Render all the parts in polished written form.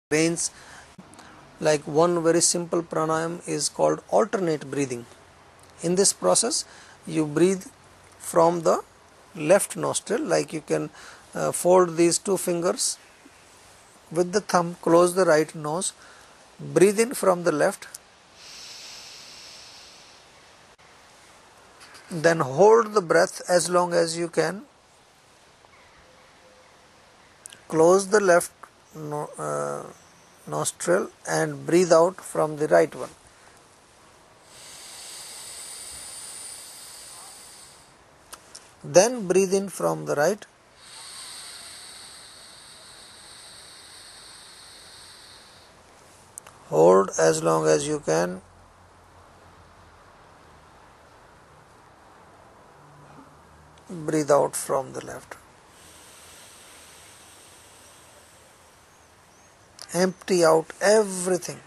brains. Like one very simple pranayam is called alternate breathing. In this process, you breathe from the left nostril, like you can fold these two fingers with the thumb, close the right nose, breathe in from the left, then hold the breath as long as you can, close the left nostril and breathe out from the right one. Then breathe in from the right, hold as long as you can, breathe out from the left. Empty out everything.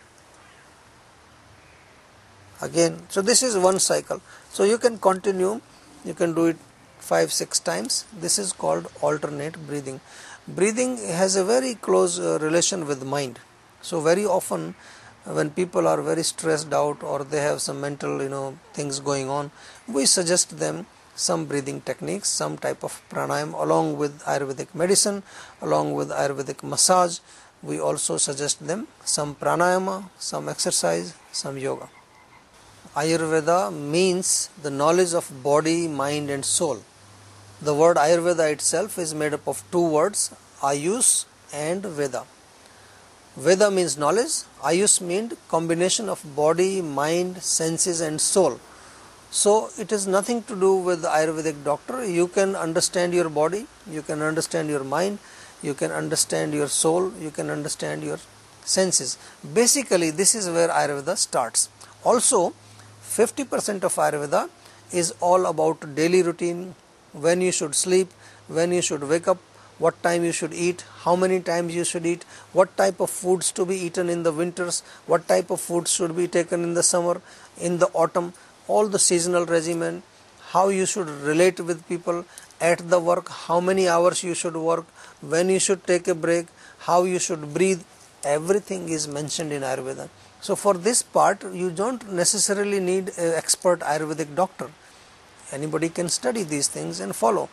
Again, so this is one cycle. So you can continue, you can do it 5-6 times. This is called alternate breathing. Breathing has a very close relation with mind. So very often when people are very stressed out or they have some mental things going on, we suggest them some breathing techniques, some type of pranayam along with Ayurvedic medicine, along with Ayurvedic massage. We also suggest them some pranayama, some exercise, some yoga. Ayurveda means the knowledge of body, mind and soul. The word Ayurveda itself is made up of two words, Ayus and Veda. Veda means knowledge, Ayus means combination of body, mind, senses and soul. So it is nothing to do with the Ayurvedic doctor. You can understand your body, you can understand your mind, you can understand your soul, you can understand your senses. Basically this is where Ayurveda starts. Also 50% of Ayurveda is all about daily routine, when you should sleep, when you should wake up, what time you should eat, how many times you should eat, what type of foods to be eaten in the winters, what type of foods should be taken in the summer, in the autumn, all the seasonal regimen, how you should relate with people at the work, how many hours you should work, when you should take a break, how you should breathe, everything is mentioned in Ayurveda. So for this part you don't necessarily need an expert Ayurvedic doctor. Anybody can study these things and follow.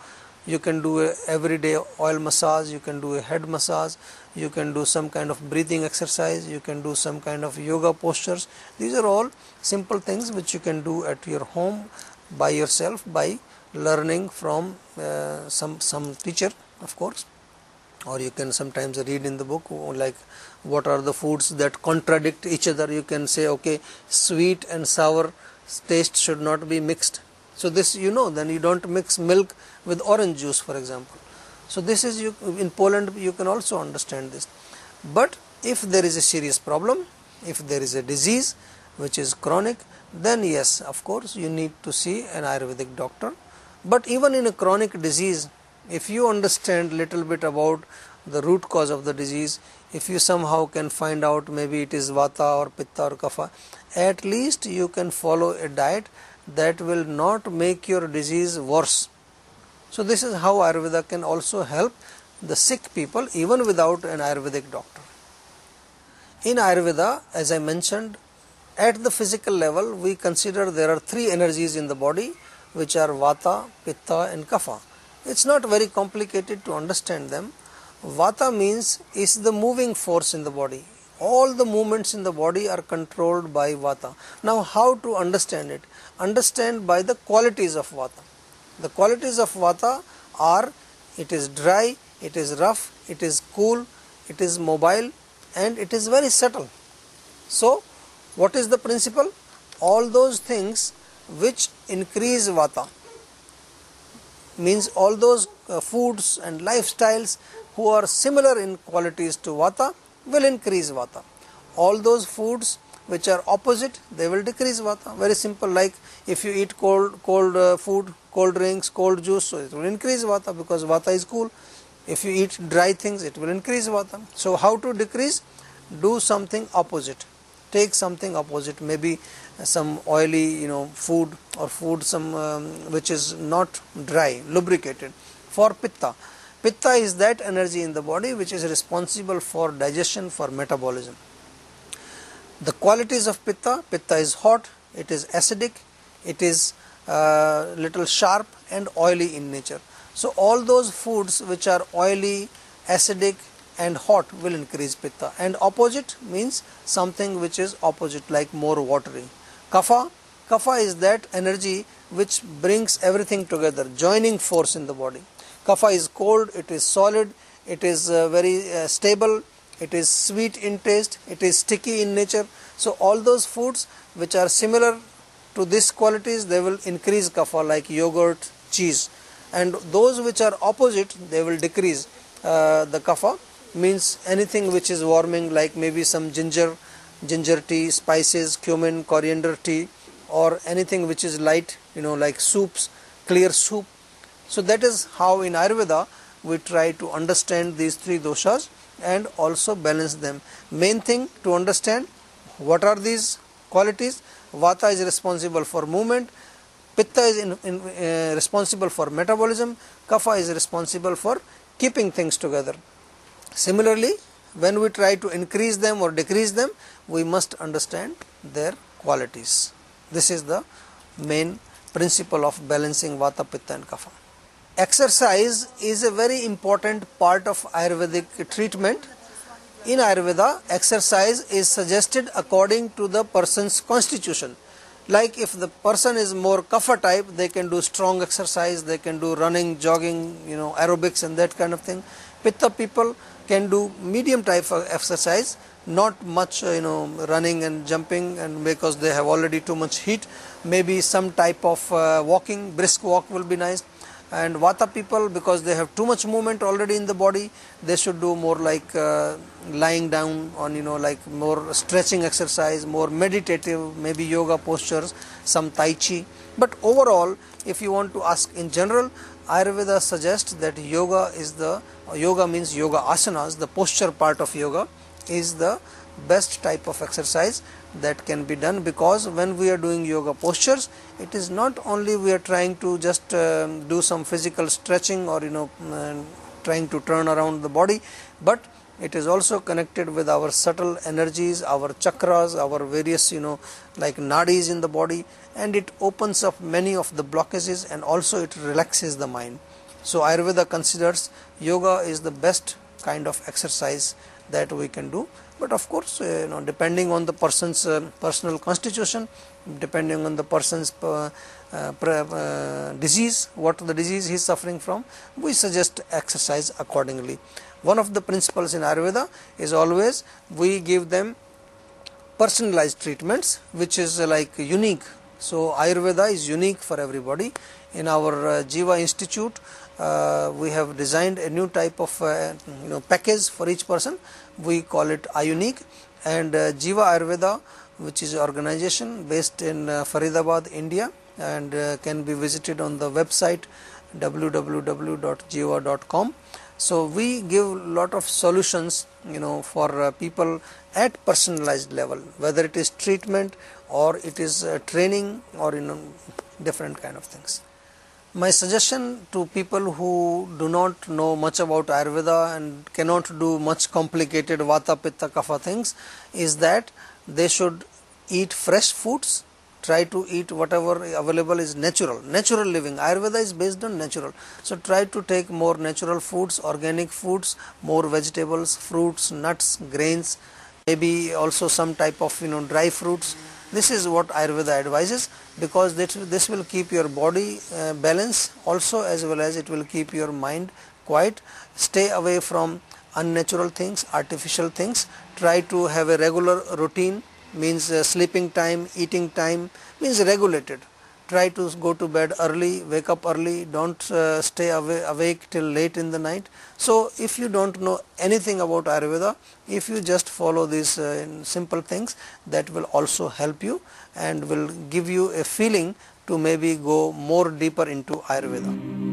You can do a everyday oil massage, you can do a head massage, you can do some kind of breathing exercise, you can do some kind of yoga postures. These are all simple things which you can do at your home by yourself by learning from some teacher, of course. Or you can sometimes read in the book like what are the foods that contradict each other. You can say, okay, sweet and sour taste should not be mixed. So this then you don't mix milk with orange juice, for example. So this is, in Poland you can also understand this. But if there is a serious problem, if there is a disease which is chronic, then yes, of course you need to see an Ayurvedic doctor. But even in a chronic disease, if you understand little bit about the root cause of the disease, if you somehow can find out maybe it is Vata or Pitta or Kapha, at least you can follow a diet that will not make your disease worse. So this is how Ayurveda can also help the sick people even without an Ayurvedic doctor. In Ayurveda, as I mentioned, at the physical level we consider there are three energies in the body which are Vata, Pitta and Kapha. It's not very complicated to understand them. Vata means is the moving force in the body. All the movements in the body are controlled by Vata. Now how to understand it? Understand by the qualities of Vata. The qualities of Vata are, it is dry, it is rough, it is cool, it is mobile and it is very subtle. So what is the principle? All those things which increase Vata, means all those foods and lifestyles who are similar in qualities to Vata will increase Vata. All those foods which are opposite, they will decrease Vata. Very simple, like if you eat cold food, cold drinks, cold juice, so it will increase Vata because Vata is cool. If you eat dry things, it will increase Vata. So how to decrease? Do something opposite. Take something opposite, maybe some oily food or food which is not dry, lubricated. For Pitta, Pitta is that energy in the body which is responsible for digestion, for metabolism. The qualities of Pitta: Pitta is hot, it is acidic, it is little sharp and oily in nature. So all those foods which are oily, acidic and hot will increase Pitta, and opposite means something which is opposite, like more watery. Kapha: Kapha is that energy which brings everything together, joining force in the body. Kapha is cold, it is solid, it is very stable, it is sweet in taste, it is sticky in nature. So all those foods which are similar to these qualities, they will increase Kapha, like yogurt, cheese, and those which are opposite, they will decrease the Kapha, means anything which is warming, like maybe some ginger tea, spices, cumin, coriander tea, or anything which is light, like soups, clear soup. So that is how in Ayurveda we try to understand these three doshas and also balance them. Main thing to understand, what are these qualities? Vata is responsible for movement, Pitta is responsible for metabolism, Kapha is responsible for keeping things together. Similarly, when we try to increase them or decrease them, we must understand their qualities. This is the main principle of balancing Vata, Pitta and Kapha. Exercise is a very important part of Ayurvedic treatment. In Ayurveda, exercise is suggested according to the person's constitution. Like if the person is more Kapha type, they can do strong exercise, they can do running, jogging, aerobics and that kind of thing. Pitta people can do medium type of exercise, not much running and jumping, and because they have already too much heat. Maybe some type of walking, brisk walk will be nice. And Vata people, because they have too much movement already in the body, they should do more like lying down on, like more stretching exercise, more meditative, maybe yoga postures, some Tai Chi. But overall, if you want to ask in general, Ayurveda suggests that yoga means yoga asanas, the posture part of yoga is the best type of exercise that can be done, because when we are doing yoga postures, it is not only we are trying to just do some physical stretching or trying to turn around the body, but it is also connected with our subtle energies, our chakras, our various like nadis in the body, and it opens up many of the blockages and also it relaxes the mind. So Ayurveda considers yoga is the best kind of exercise that we can do. But of course, depending on the person's personal constitution, depending on the person's disease, what the disease he is suffering from, we suggest exercise accordingly. One of the principles in Ayurveda is always we give them personalized treatments, which is like unique. So Ayurveda is unique for everybody. In our Jiva Institute, we have designed a new type of package for each person. We call it iUnique, and Jiva Ayurveda, which is an organization based in Faridabad, India, and can be visited on the website www.jiva.com. So we give a lot of solutions for people at personalized level, whether it is treatment or it is training or different kind of things. My suggestion to people who do not know much about Ayurveda and cannot do much complicated Vata, Pitta, Kapha things is that they should eat fresh foods, try to eat whatever available is natural living. Ayurveda is based on natural. So try to take more natural foods, organic foods, more vegetables, fruits, nuts, grains, maybe also some type of dry fruits. This is what Ayurveda advises, because this will keep your body balanced also, as well as it will keep your mind quiet. Stay away from unnatural things, artificial things. Try to have a regular routine, means sleeping time, eating time, means regulated. Try to go to bed early, wake up early, don't stay awake till late in the night. So if you don't know anything about Ayurveda, if you just follow these simple things, that will also help you and will give you a feeling to maybe go more deeper into Ayurveda.